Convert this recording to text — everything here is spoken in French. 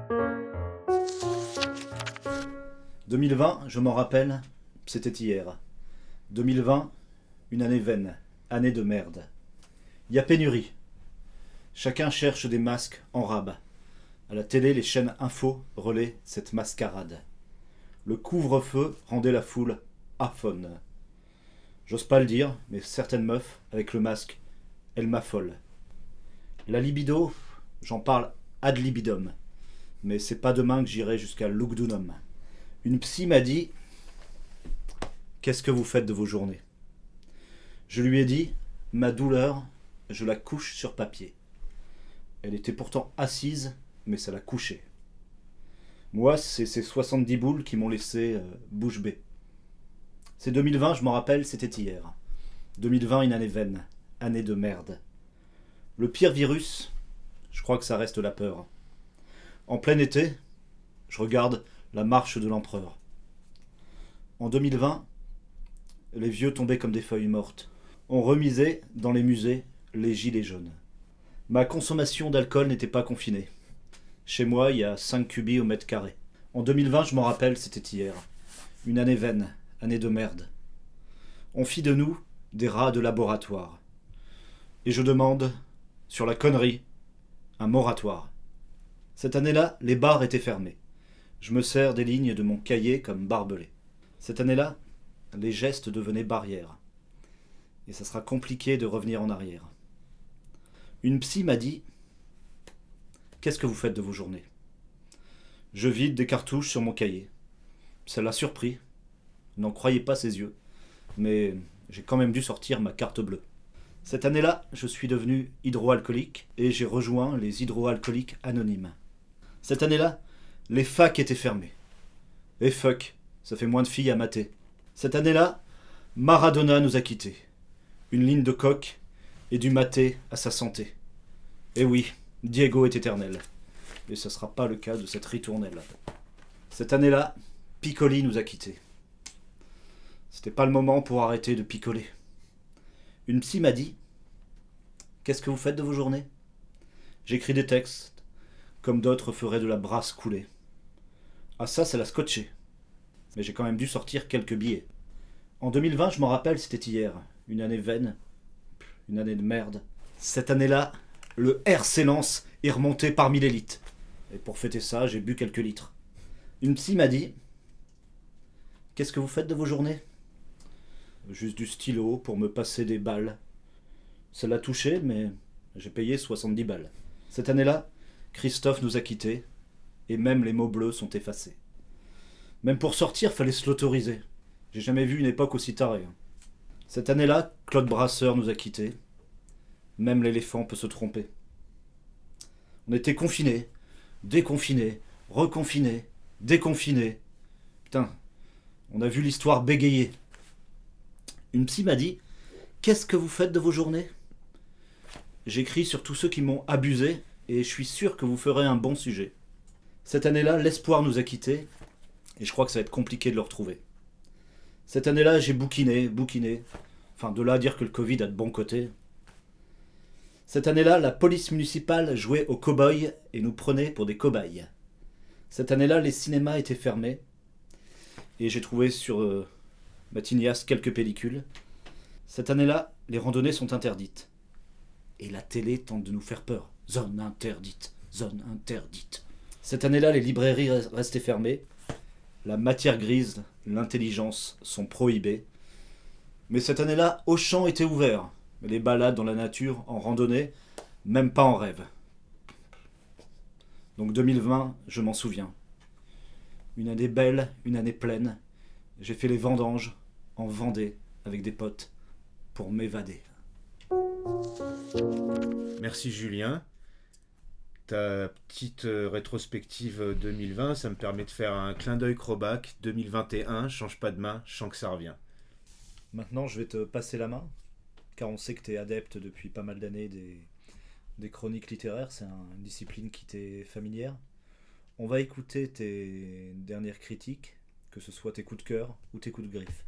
« 2020, je m'en rappelle, c'était hier. 2020, une année vaine, année de merde. Y a pénurie. Chacun cherche des masques en rab. À la télé, les chaînes info relaient cette mascarade. Le couvre-feu rendait la foule aphone. J'ose pas le dire, mais certaines meufs, avec le masque, elles m'affolent. La libido, j'en parle ad libidum. Mais c'est pas demain que j'irai jusqu'à Lugdunum. Une psy m'a dit « Qu'est-ce que vous faites de vos journées ?» Je lui ai dit « Ma douleur, je la couche sur papier. » Elle était pourtant assise, mais ça l'a couchée. Moi, c'est ces 70 boules qui m'ont laissé bouche bée. C'est 2020, je m'en rappelle, c'était hier. 2020, une année vaine, année de merde. Le pire virus, je crois que ça reste la peur. En plein été, je regarde la marche de l'empereur. En 2020, les vieux tombaient comme des feuilles mortes. On remisait dans les musées les gilets jaunes. Ma consommation d'alcool n'était pas confinée. Chez moi, il y a 5 cubis au mètre carré. En 2020, je m'en rappelle, c'était hier. Une année vaine, année de merde. On fit de nous des rats de laboratoire. Et je demande, sur la connerie, un moratoire. Cette année-là, les bars étaient fermés. Je me sers des lignes de mon cahier comme barbelé. Cette année-là, les gestes devenaient barrières. Et ça sera compliqué de revenir en arrière. Une psy m'a dit « Qu'est-ce que vous faites de vos journées ?» Je vide des cartouches sur mon cahier. Ça l'a surpris. N'en croyez pas ses yeux. Mais j'ai quand même dû sortir ma carte bleue. Cette année-là, je suis devenu hydroalcoolique et j'ai rejoint les hydroalcooliques anonymes. Cette année-là, les facs étaient fermés. Et fuck, ça fait moins de filles à mater. Cette année-là, Maradona nous a quittés. Une ligne de coke et du maté à sa santé. Et oui, Diego est éternel. Et ce ne sera pas le cas de cette ritournelle. Cette année-là, Piccoli nous a quittés. C'était pas le moment pour arrêter de picoler. Une psy m'a dit « Qu'est-ce que vous faites de vos journées ?» J'écris des textes, comme d'autres feraient de la brasse coulée. Ah ça l'a scotché. Mais j'ai quand même dû sortir quelques billets. En 2020, je m'en rappelle, c'était hier. Une année vaine. Une année de merde. Cette année-là, le RC Lens est remonté parmi l'élite. Et pour fêter ça, j'ai bu quelques litres. Une psy m'a dit « Qu'est-ce que vous faites de vos journées ?» Juste du stylo pour me passer des balles. Ça l'a touché, mais j'ai payé 70 balles. Cette année-là, Christophe nous a quittés, et même les mots bleus sont effacés. Même pour sortir, fallait se l'autoriser. J'ai jamais vu une époque aussi tarée. Cette année-là, Claude Brasseur nous a quittés. Même l'éléphant peut se tromper. On était confinés, déconfinés, reconfinés, déconfinés. Putain, on a vu l'histoire bégayer. Une psy m'a dit « Qu'est-ce que vous faites de vos journées ?» J'écris sur tous ceux qui m'ont abusé et je suis sûr que vous ferez un bon sujet. Cette année-là, l'espoir nous a quittés et je crois que ça va être compliqué de le retrouver. Cette année-là, j'ai bouquiné. Enfin, de là à dire que le Covid a de bons côtés. Cette année-là, la police municipale jouait aux cow-boys et nous prenait pour des cobayes. Cette année-là, les cinémas étaient fermés et j'ai trouvé sur Matinias quelques pellicules. Cette année-là, les randonnées sont interdites. Et la télé tente de nous faire peur. Zone interdite, zone interdite. Cette année-là, les librairies restaient fermées. La matière grise, l'intelligence sont prohibées. Mais cette année-là, Auchan était ouvert. Les balades dans la nature, en randonnée, même pas en rêve. Donc 2020, je m'en souviens. Une année belle, une année pleine. J'ai fait les vendanges en Vendée avec des potes pour m'évader. Merci Julien. Ta petite rétrospective 2020, ça me permet de faire un clin d'œil Crobac 2021, change pas de main, je sens que ça revient. Maintenant, je vais te passer la main, car on sait que tu es adepte depuis pas mal d'années des chroniques littéraires, c'est une discipline qui t'est familière. On va écouter tes dernières critiques, que ce soit tes coups de cœur ou tes coups de griffe.